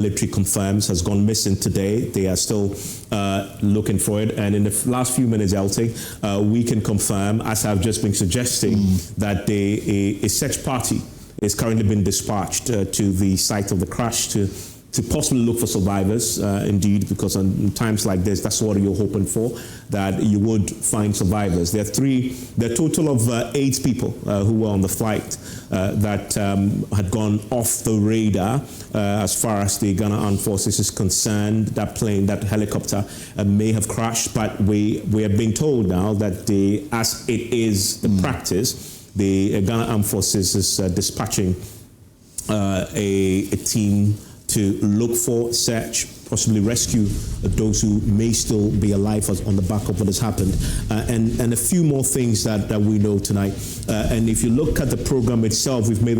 military confirms has gone missing today. They are still looking for it. And in the last few minutes, Elting, we can confirm, as I've just been suggesting, that a search party is currently being dispatched to the site of the crash to possibly look for survivors, indeed, because in times like this, that's what you're hoping for, that you would find survivors. There are a total of 8 people who were on the flight that had gone off the radar as far as the Ghana Armed Forces is concerned. That plane, that helicopter may have crashed, but we have been told now that as it is the practice, the Ghana Armed Forces is dispatching a team to look for, search, possibly rescue those who may still be alive on the back of what has happened, and a few more things that we know tonight. And if you look at the program itself, we've made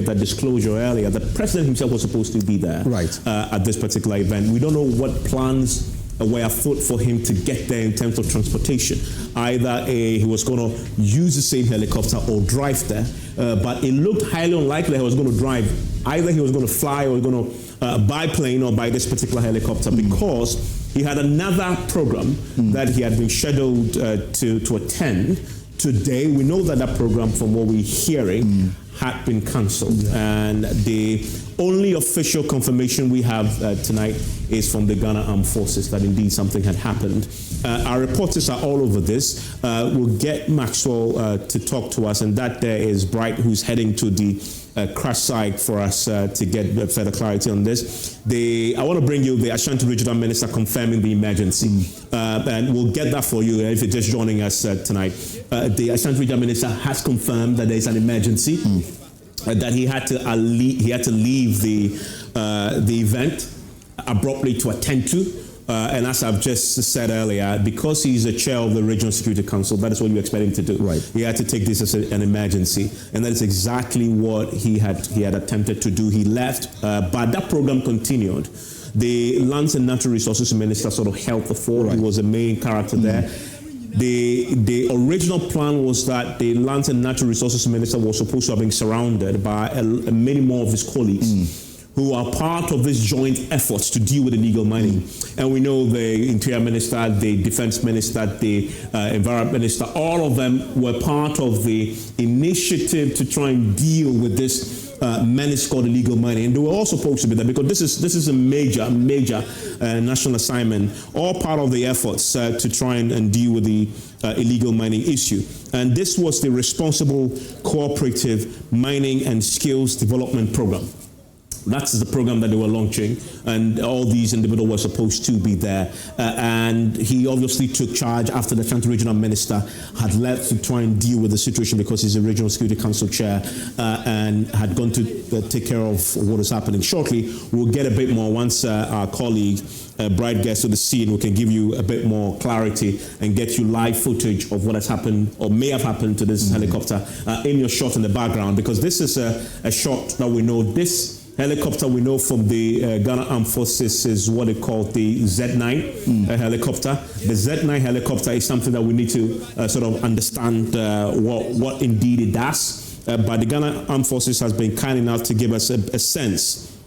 that disclosure earlier. The president himself was supposed to be there, right, at this particular event. We don't know what plans were afoot for him to get there in terms of transportation. Either he was going to use the same helicopter or drive there, but it looked highly unlikely he was going to drive. Either he was going to fly or going to by plane or by this particular helicopter, because he had another program that he had been scheduled to attend today. We know that program, from what we're hearing, had been cancelled. And the only official confirmation we have tonight is from the Ghana Armed Forces that indeed something had happened. Our reporters are all over this. We'll get Maxwell to talk to us, and that there is Bright, who's heading to the crash site for us to get further clarity on this. I want to bring you the Ashanti Regional Minister confirming the emergency, and we'll get that for you if you're just joining us tonight. The Ashanti Regional Minister has confirmed that there is an emergency, that he had to leave the event abruptly to attend to. And as I've just said earlier, because he's the chair of the Regional Security Council, that is what you expect him to do. Right. He had to take this as an emergency, and that is exactly what he had attempted to do. He left, but that program continued. The Lands and Natural Resources Minister sort of held the fort. Right. He was the main character there. The original plan was that the Lands and Natural Resources Minister was supposed to have been surrounded by many more of his colleagues who are part of this joint efforts to deal with illegal mining. And we know the Interior Minister, the Defense Minister, the Environment Minister, all of them were part of the initiative to try and deal with this menace called illegal mining. And they were all supposed to be there because this is a major national assignment, all part of the efforts to try and deal with the illegal mining issue. And this was the Responsible Cooperative Mining and Skills Development Program. That's the program that they were launching, and all these individuals were supposed to be there. And he obviously took charge after the Ashanti Regional Minister had left to try and deal with the situation because he's the Regional Security Council chair and had gone to take care of what is happening. Shortly, we'll get a bit more once our colleague Bright gets to the scene. We can give you a bit more clarity and get you live footage of what has happened or may have happened to this helicopter in your shot in the background, because this is a shot that we know. This helicopter we know from the Ghana Armed Forces is what they call the Z9 helicopter. The Z9 helicopter is something that we need to sort of understand what indeed it does. But the Ghana Armed Forces has been kind enough to give us a sense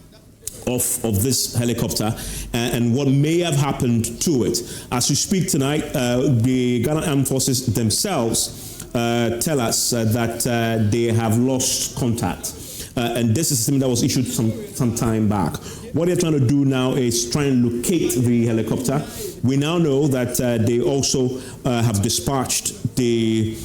of this helicopter and what may have happened to it. As we speak tonight, the Ghana Armed Forces themselves tell us that they have lost contact. And this is something that was issued some time back. What they're trying to do now is try and locate the helicopter. We now know that they also have dispatched a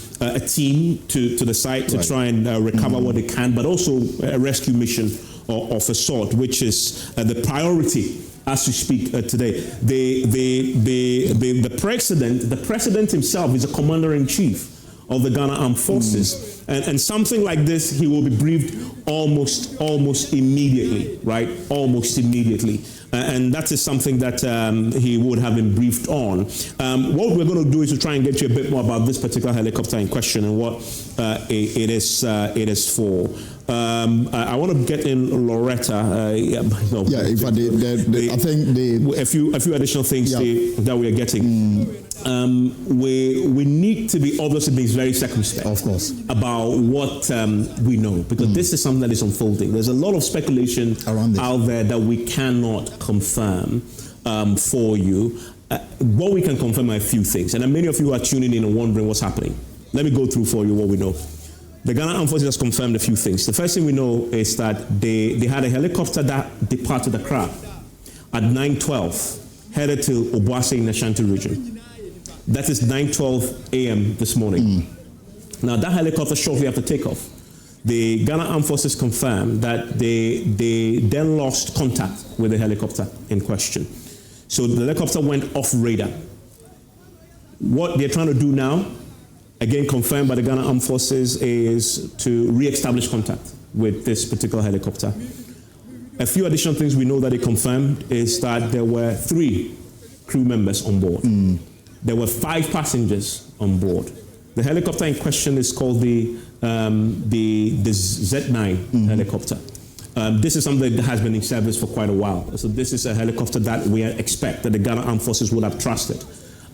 team to the site to try and recover what they can, but also a rescue mission of a sort, which is the priority as we speak today. The president himself is a commander-in-chief of the Ghana Armed Forces. And something like this, he will be briefed almost immediately, right? Almost immediately. And that is something that he would have been briefed on. What we're going to do is to try and get you a bit more about this particular helicopter in question and what it is for. I want to get in Loretta. I think a few additional things that we are getting. we need to be obviously being very circumspect, of course, about what we know, because this is something that is unfolding. There's a lot of speculation out there that we cannot confirm for you. What we can confirm are a few things, and many of you are tuning in and wondering what's happening. Let me go through for you what we know. The Ghana Armed Forces has confirmed a few things. The first thing we know is that they had a helicopter that departed Accra at 9:12, headed to Obuasi in the Ashanti region. That is 9:12 a.m. this morning. Now, that helicopter, shortly after takeoff, the Ghana Armed Forces confirmed that they then lost contact with the helicopter in question. So the helicopter went off radar. What they're trying to do now, again confirmed by the Ghana Armed Forces, is to re-establish contact with this particular helicopter. A few additional things we know that they confirmed is that there were 3 crew members on board. There were 5 passengers on board. The helicopter in question is called the Z9 helicopter. This is something that has been in service for quite a while. So this is a helicopter that we expect that the Ghana Armed Forces would have trusted.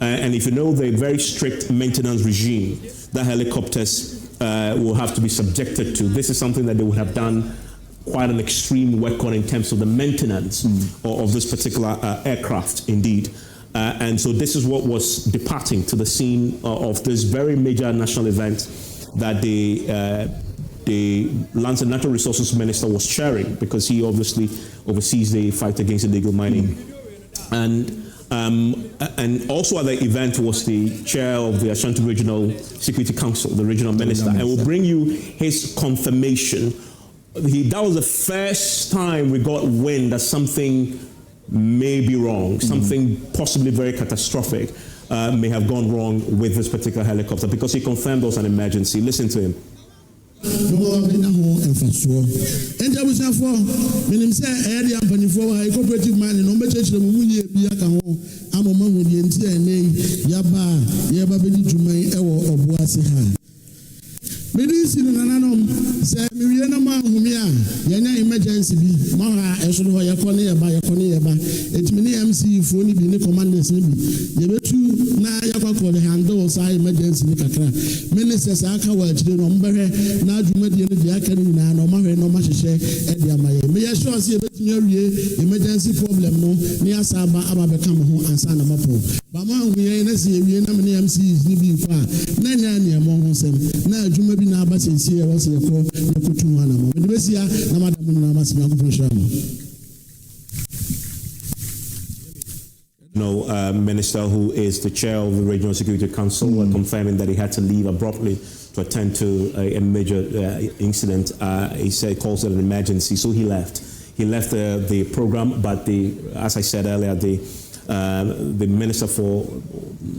And if you know the very strict maintenance regime that helicopters will have to be subjected to, this is something that they would have done quite an extreme work on in terms of the maintenance of this particular aircraft, indeed. And so this is what was departing to the scene of this very major national event that the Lands and Natural Resources Minister was chairing, because he obviously oversees the fight against illegal mining. And also at the event was the chair of the Ashanti Regional Security Council, the regional minister, and we'll bring you his confirmation. That was the first time we got wind that something may be wrong, something possibly very catastrophic may have gone wrong with this particular helicopter, because he confirmed it was an emergency. Listen to him. Medicine nananom say me wie na ma humia yanya emergency bi ma ha eso ho yakone yeba etimi ne MC fo ni bi ne commanders ni bi ye betu na yakwa call handle sa emergency ni kakra ministers aka wa chire no mbehwe na adwuma die ne dia aka ni na no ma hwe no ma hyehyɛ e dia ma ye me ye sure say betumi awie emergency problem no ni asaba aba beka mo ho ansa na mapo ba ma humia na se wie na me ne MC ni bi fa na nya ne mo ho sem na adwuma bi na aba sensie e wose yeko yakutu ho na mo me besia na madam na ma se yakufo shamo. Minister who is the chair of the Regional Security Council confirming that he had to leave abruptly to attend to a major incident. He said he calls it an emergency, so he left. He left the program, but as I said earlier, the Minister for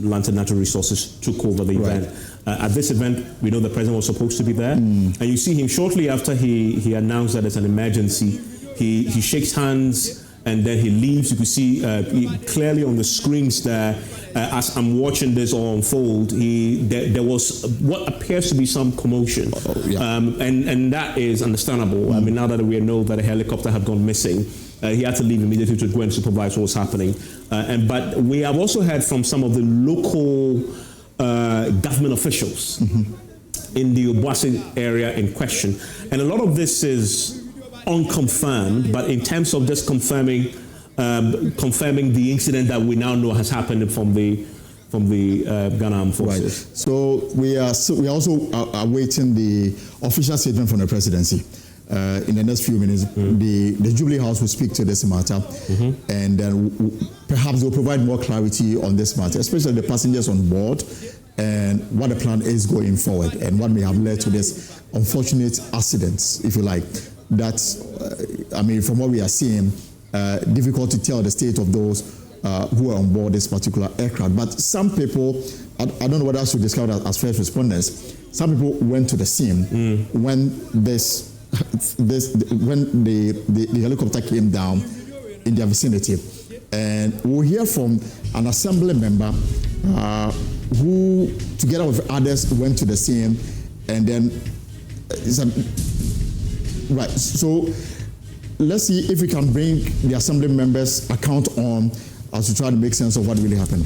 Land and Natural Resources took over the event. At this event, we know the president was supposed to be there, and you see him shortly after he announced that it's an emergency. He shakes hands, and then he leaves. You can see clearly on the screens there, as I'm watching this all unfold, there was what appears to be some commotion. And that is understandable. I mean, now that we know that a helicopter had gone missing, he had to leave immediately to go and supervise what was happening. But we have also heard from some of the local government officials in the Obuasi area in question. And a lot of this is unconfirmed, but in terms of just confirming the incident that we now know has happened from the Ghana Armed Forces. Right. So we are also awaiting the official statement from the presidency. In the next few minutes, the Jubilee House will speak to this matter, and then perhaps they'll provide more clarity on this matter, especially the passengers on board, and what the plan is going forward, and what may have led to this unfortunate accidents, if you like. That's, I mean, from what we are seeing, difficult to tell the state of those who are on board this particular aircraft. But some people, I don't know what else to describe as first responders. Some people went to the scene when when the helicopter came down in their vicinity, and we'll hear from an assembly member who, together with others, went to the scene, and then right. So let's see if we can bring the assembly members' account on as to try to make sense of what really happened.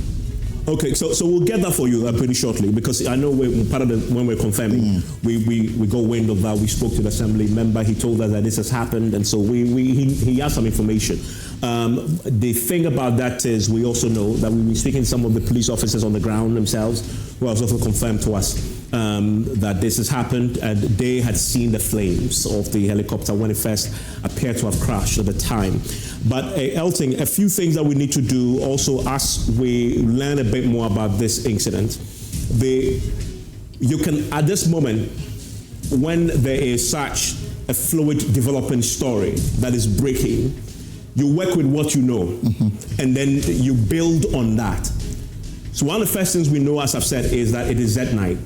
Okay, so we'll get that for you pretty shortly, because I know when we're confirming, we got wind of that. We spoke to the assembly member. He told us that this has happened, and so he has some information. The thing about that is we also know that we've been speaking to some of the police officers on the ground themselves, who has also confirmed to us that this has happened, and they had seen the flames of the helicopter when it first appeared to have crashed at the time. But Elton, a few things that we need to do also as we learn a bit more about this incident. You can, at this moment, when there is such a fluid developing story that is breaking, you work with what you know, and then you build on that. So one of the first things we know, as I've said, is that it is Z9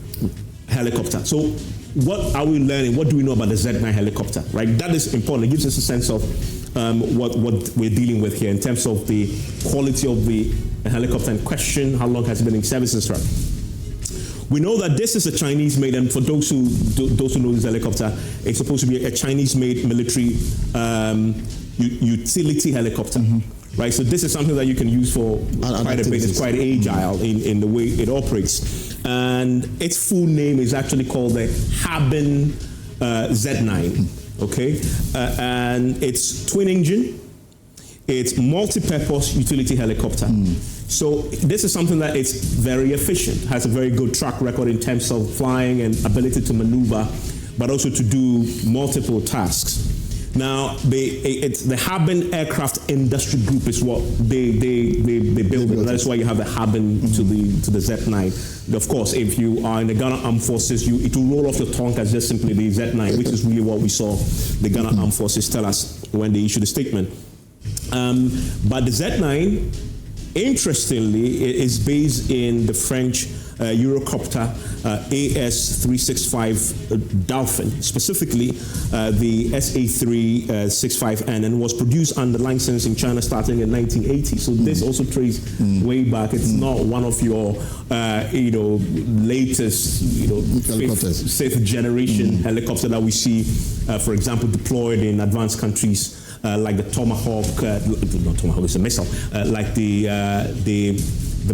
helicopter. So what are we learning? What do we know about the Z9 helicopter, right? That is important. It gives us a sense of what we're dealing with here in terms of the quality of the helicopter in question, how long has it been in service, etc. We know that this is a Chinese-made, and for those who know this helicopter, it's supposed to be a Chinese-made military utility helicopter, right? So this is something that you can use for quite a bit. It's quite agile in the way it operates. And its full name is actually called the Harbin Z9, okay? And it's twin engine. It's multi-purpose utility helicopter. So this is something that is very efficient, has a very good track record in terms of flying and ability to maneuver, but also to do multiple tasks. Now, the Harbin Aircraft Industry Group is what they built it. That's why you have the Harbin to the Z9. Of course, if you are in the Ghana Armed Forces, it will roll off the tongue as just simply the Z9, which is really what we saw the Ghana Armed Forces tell us when they issued a statement. But the Z9, interestingly, is based in the French Eurocopter AS365 Dolphin, specifically the SA365N, and was produced under license in China starting in 1980. So this also traced way back. It's not one of your latest fifth generation helicopter that we see, for example, deployed in advanced countries. Like the Tomahawk, not Tomahawk, it's a missile, like the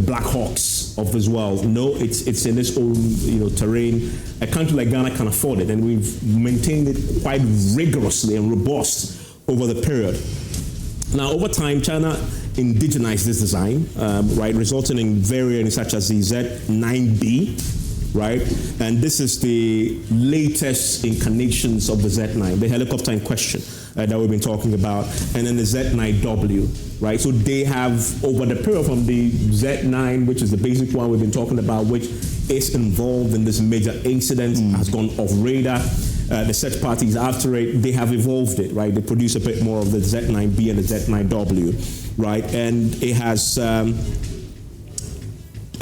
Black Hawks of this world. No, it's in its own terrain. A country like Ghana can afford it, and we've maintained it quite rigorously and robust over the period. Now, over time, China indigenized this design, right, resulting in variants such as the Z9B, right? And this is the latest incarnations of the Z9, the helicopter in question that we've been talking about, and then the Z9W, right? So they have, over the period from the Z9, which is the basic one we've been talking about, which is involved in this major incident, has gone off radar. The search parties after it, they have evolved it, right? They produce a bit more of the Z9B and the Z9W, right? And it has a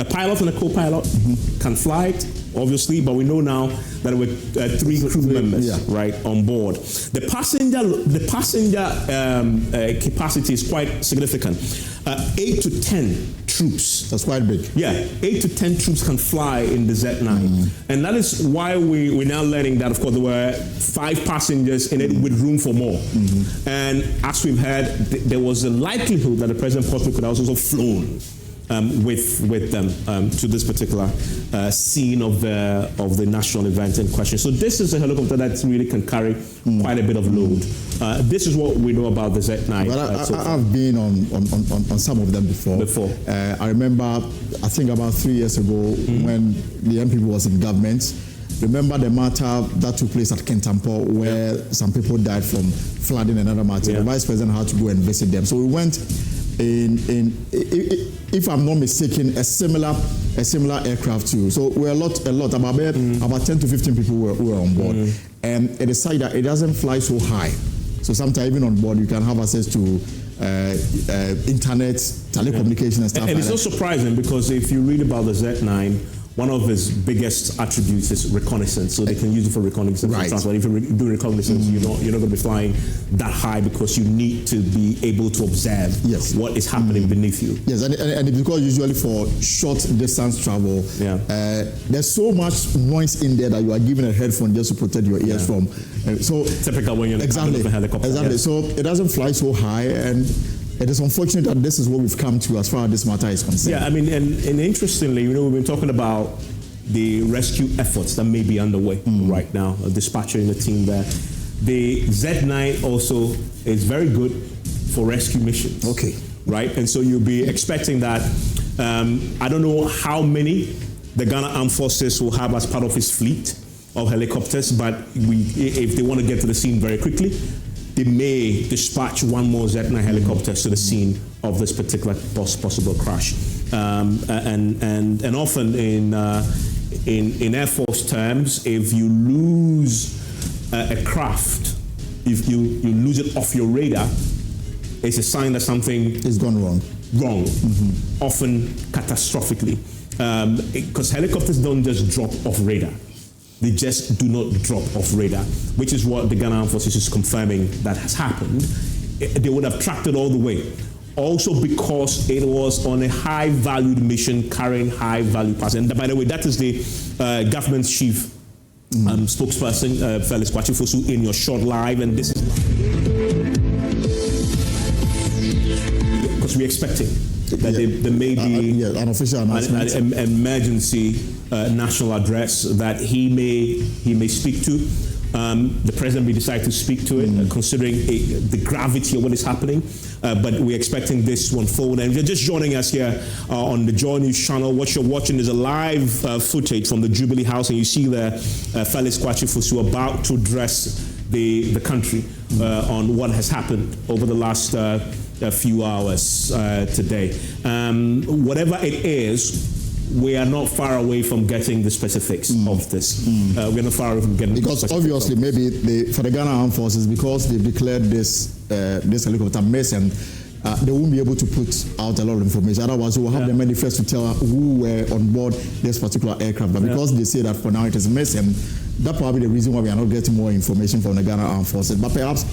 pilot and a co-pilot can fly it, obviously, but we know now that there were 3 crew members, right, on board. The passenger capacity is quite significant. 8 to 10 troops. That's quite big. Yeah, 8 to 10 troops can fly in the Z9. And that is why we're now learning that, of course, there were 5 passengers in it with room for more. And as we've heard, there was a likelihood that the President possibly could have also flown with them to this particular scene of the national event in question. So this is a helicopter that really can carry quite a bit of load. This is what we know about the Z9. Well, I've been on some of them before. I remember, I think about 3 years ago when the MPP was in government. Remember the matter that took place at Kintampo where some people died from flooding and other matter. The Vice President had to go and visit them. So we went if I'm not mistaken, a similar aircraft too. So we're a lot, about 10 to 15 people were on board. And it is said that it doesn't fly so high. So sometimes even on board you can have access to internet, telecommunication and stuff. And it's not surprising because if you read about the Z9, one of its biggest attributes is reconnaissance. So they can use it for reconnaissance. Right. But if you do reconnaissance, you're not going to be flying that high because you need to be able to observe what is happening beneath you. Yes, and because usually for short distance travel, there's so much noise in there that you are given a headphone just to protect your ears from. So typical when you're in the cabin of a helicopter. Exactly. So it doesn't fly so high, and it is unfortunate that this is what we've come to as far as this matter is concerned. Yeah, I mean, and interestingly, we've been talking about the rescue efforts that may be underway right now, dispatching the team there. The Z9 also is very good for rescue missions. Okay. Right? And so you'll be expecting that, I don't know how many the Ghana Armed Forces will have as part of its fleet of helicopters, but if they want to get to the scene very quickly, they may dispatch one more Z9 helicopter to the scene of this particular possible crash. And often in Air Force terms, if you lose a craft, if you lose it off your radar, it's a sign that something is gone wrong. Often catastrophically. Because helicopters don't just drop off radar. They just do not drop off radar, which is what the Ghana Armed Forces is confirming that has happened. They would have tracked it all the way. Also because it was on a high-valued mission carrying high-value passengers. And by the way, that is the government's chief spokesperson, Felix Kwachifosu, in your short live, and this is because we're expecting that there may be an official announcement, an emergency national address that he may speak to. The president may decide to speak to it, considering the gravity of what is happening. But we're expecting this to unfold. And if you're just joining us here on the Joy News channel, what you're watching is a live footage from the Jubilee House, and you see there Felix Kwachifosu about to address the country on what has happened over the last few hours today. Whatever it is, we are not far away from getting the specifics of this. We're not far away from getting because the specifics obviously maybe for the Ghana Armed Forces, because they've declared this helicopter missing, they won't be able to put out a lot of information. Otherwise, we will have the manifest to tell who were on board this particular aircraft. But because they say that for now it is missing, that's probably the reason why we are not getting more information from the Ghana Armed Forces. But perhaps,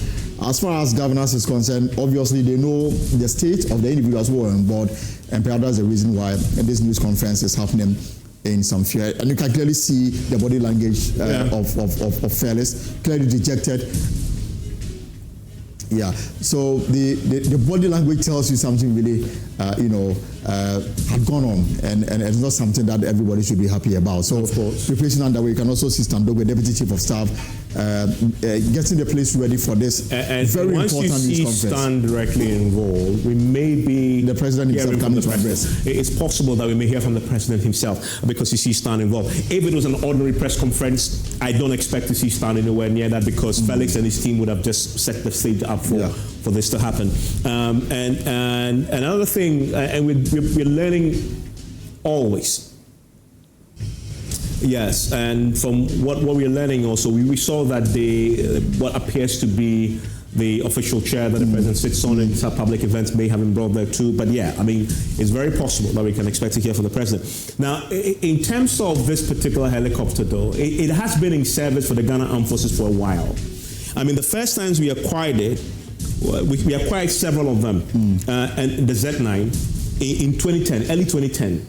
as far as governance is concerned, obviously they know the state of the individuals who are on board, and perhaps that's the reason why this news conference is happening in some fear. And you can clearly see the body language of Felix, clearly dejected. Yeah, so the body language tells you something really, had gone on, and it's not something that everybody should be happy about. So, preparation underway. You can also see Standogwe, Deputy Chief of Staff, getting the place ready for this very important news conference. Once you see Stan directly involved, we may be the president himself coming to address. It's possible that we may hear from the president himself because you see Stan involved. If it was an ordinary press conference, I don't expect to see Stan anywhere near that because Felix and his team would have just set the stage up for this to happen. And another thing, and we're learning always. Yes, and from what we're learning also, we saw that what appears to be the official chair that the president sits on in public events may have been brought there too. But yeah, I mean, it's very possible that we can expect to hear from the president. Now, in terms of this particular helicopter, though, it has been in service for the Ghana Armed Forces for a while. I mean, the first times we acquired it, we acquired several of them, and the Z9 in 2010, early 2010,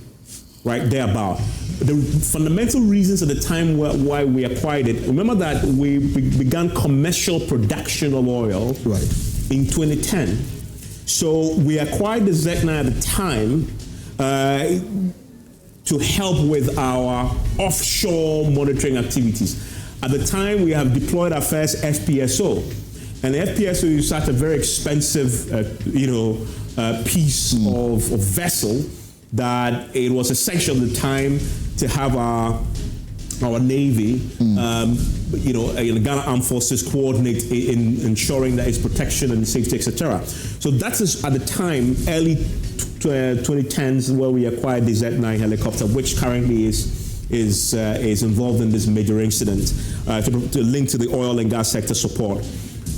right thereabout. The fundamental reasons at the time why we acquired it, remember that we began commercial production of oil in 2010. So we acquired the Z9 at the time to help with our offshore monitoring activities. At the time, we have deployed our first FPSO. And the FPSO is such a very expensive, piece of vessel that it was essential at the time to have our Navy, the Ghana Armed Forces coordinate in ensuring that its protection and safety, etc. So that is at the time, early 2010s, where we acquired the Z9 helicopter, which currently is involved in this major incident to link to the oil and gas sector support.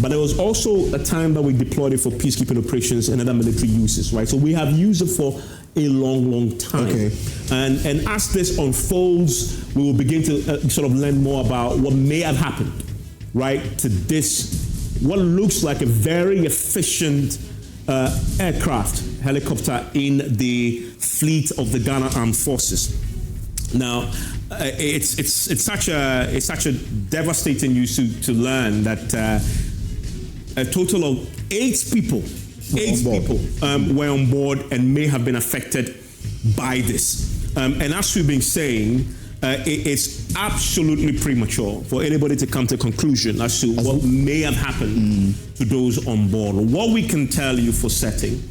But there was also a time that we deployed it for peacekeeping operations and other military uses, right? So we have used it for a long, long time. Okay. And as this unfolds, we will begin to sort of learn more about what may have happened, right, to this, what looks like a very efficient aircraft, helicopter in the fleet of the Ghana Armed Forces. Now, it's such a devastating news to learn that a total of 8 people 8 people were on board and may have been affected by this. And as we've been saying, it's absolutely premature for anybody to come to a conclusion as to what may have happened to those on board. What we can tell you for setting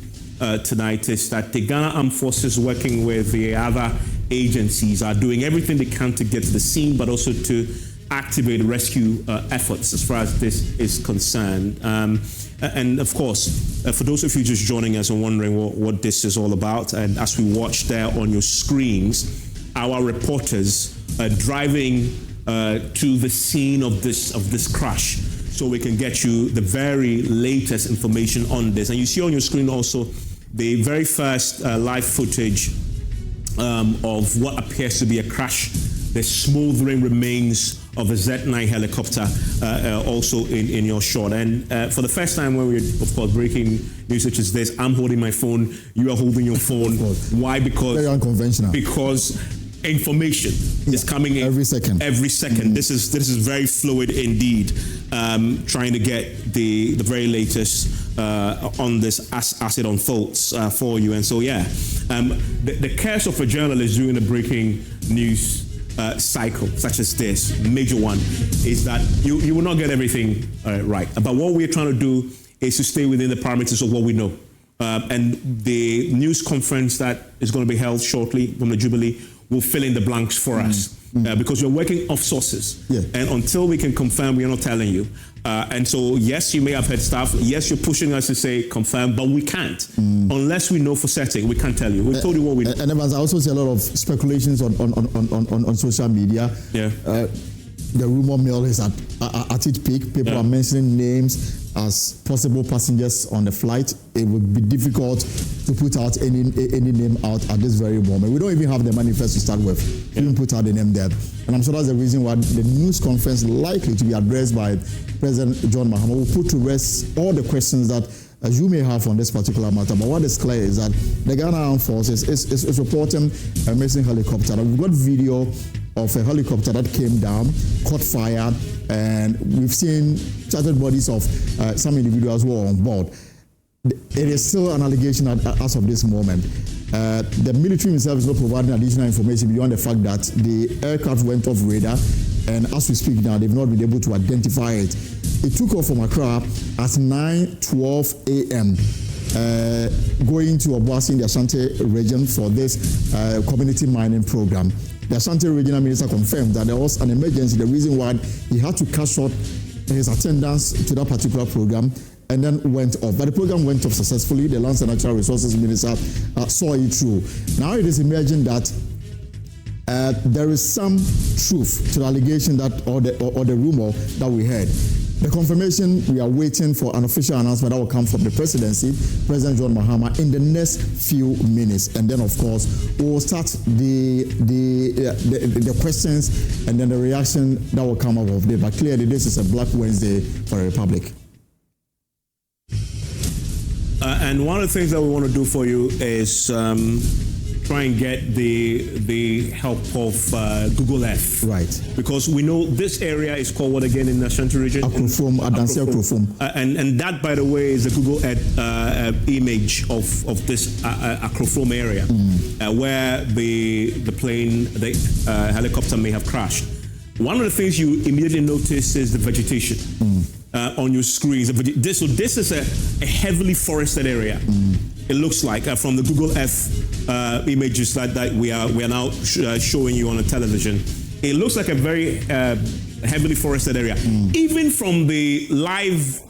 tonight is that the Ghana Armed Forces, working with the other agencies, are doing everything they can to get to the scene, but also to activate rescue efforts as far as this is concerned. And of course, for those of you just joining us and wondering what this is all about, and as we watch there on your screens, our reporters driving to the scene of this crash, so we can get you the very latest information on this. And you see on your screen also the very first live footage of what appears to be a crash. The smoldering remains of a Z9 helicopter also in your shot. And for the first time when we're, of course, breaking news such as this, I'm holding my phone, you are holding your phone. Why? Because very unconventional. Because information is coming in every second. This is very fluid indeed. Trying to get the very latest on this as it unfolds for you. And so the curse of a journalist doing a breaking news cycle such as this, major one, is that you will not get everything right. But what we're trying to do is to stay within the parameters of what we know. And the news conference that is going to be held shortly from the Jubilee will fill in the blanks for us. Because we're working off sources. Yeah. And until we can confirm, we are not telling you. And so, yes, you may have heard stuff. Yes, you're pushing us to say confirm, but we can't. Unless we know for certain, we can't tell you. We told you what we know. And Evans, I also see a lot of speculations on social media. Yeah. The rumor mill is at its peak. People are mentioning names as possible passengers on the flight. It would be difficult to put out any name out at this very moment. We don't even have the manifest to start with. We didn't put out the name there. And I'm sure that's the reason why the news conference likely to be addressed by President John Mahama will put to rest all the questions that you may have on this particular matter. But what is clear is that the Ghana Armed Forces is reporting a missing helicopter. We've got video of a helicopter that came down, caught fire, and we've seen shattered bodies of some individuals who are on board. It is still an allegation as of this moment. The military himself is not providing additional information beyond the fact that the aircraft went off radar, and as we speak now, they've not been able to identify it. It took off from Accra at 9:12 a.m. Going to Obuasi in the Ashanti region for this community mining program. The Ashanti Regional Minister confirmed that there was an emergency, the reason why he had to cut short his attendance to that particular program, and then went off. But the program went off successfully. The Lands and Natural Resources Minister saw it through. Now it is emerging that there is some truth to the allegation that or the rumor that we heard. The confirmation, we are waiting for an official announcement that will come from the presidency, President John Mahama, in the next few minutes. And then, of course, we will start the questions and then the reaction that will come out of it. But clearly, this is a Black Wednesday for the Republic. And one of the things that we want to do for you is try and get the help of Google Earth. Right. Because we know this area is called what again in the Ashanti region? Akrofom, Adansi Akrofom. And that, by the way, is a Google Earth image of this Akrofom area where the helicopter may have crashed. One of the things you immediately notice is the vegetation on your screens. So this is a heavily forested area. It looks like from the Google Earth images that we are now showing you on the television. It looks like a very heavily forested area. Even from the live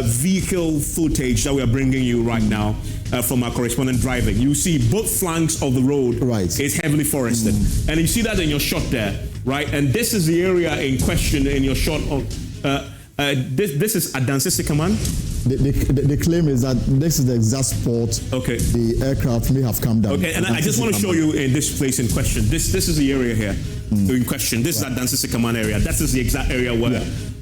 vehicle footage that we are bringing you right now from our correspondent driving, you see both flanks of the road is heavily forested. And you see that in your shot there, right? And this is the area in question in your shot of this is Adansi Command. The claim is that this is the exact spot the aircraft may have come down. Okay, and I just want to show you in this place in question. This is the area here in question. This is Adansi Command area. That is the exact area where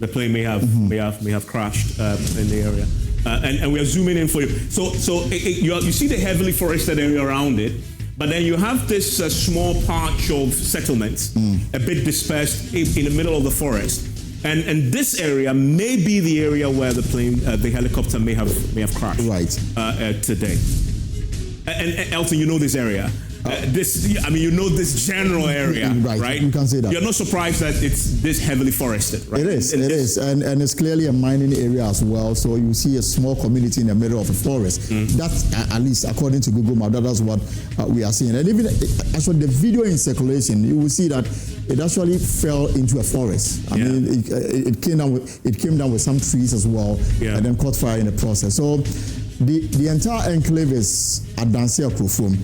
the plane may have crashed in the area. And we are zooming in for you. So you see the heavily forested area around it, but then you have this small patch of settlements, a bit dispersed in the middle of the forest. And this area may be the area where the helicopter may have crashed. Right. Today. And Elton, you know this area. You know this general area, right? You can say that. You're not surprised that it's this heavily forested, right? It is, and it's clearly a mining area as well. So you see a small community in the middle of a forest. That's at least according to Google Maps. That's what we are seeing. And even actually, the video in circulation, you will see that it actually fell into a forest. I mean, it came down with some trees as well, and then caught fire in the process. So the entire enclave is at Dansia Krofum.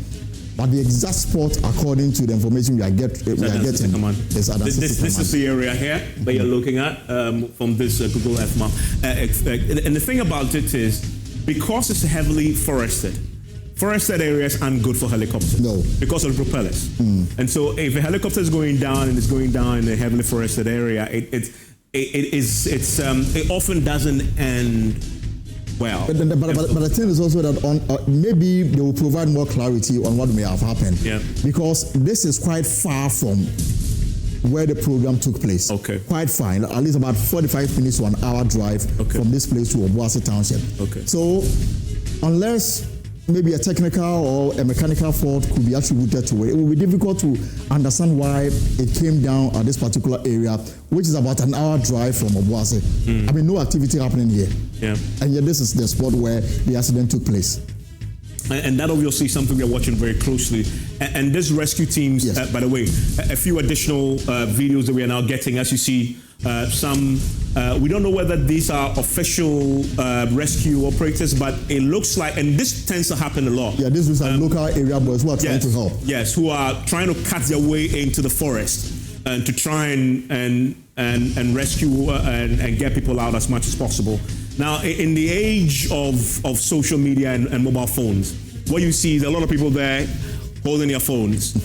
But the exact spot, according to the information we are getting, is at this is the area here that you're looking at from this Google Earth map. And the thing about it is, because it's heavily forested areas aren't good for helicopters. No. Because of the propellers. And so if a helicopter is going down and it's going down in a heavily forested area, it often doesn't end well. But the thing is also that maybe they will provide more clarity on what may have happened. Yeah. Because this is quite far from where the program took place. Okay. Quite far, at least about 45 minutes to an hour drive from this place to Obuasi Township. Okay. So unless maybe a technical or a mechanical fault could be attributed to it, it will be difficult to understand why it came down at this particular area, which is about an hour drive from Obuasi. I mean, no activity happening here. Yeah. And yet this is the spot where the accident took place. And that obviously is something we're watching very closely. And these rescue teams, by the way, a few additional videos that we are now getting, as you see, we don't know whether these are official rescue operators, but it looks like, and this tends to happen a lot. Yeah, this is local area boys who are trying to help. Yes, who are trying to cut their way into the forest and to try and rescue and get people out as much as possible. Now, in the age of social media and mobile phones, what you see is a lot of people there holding their phones.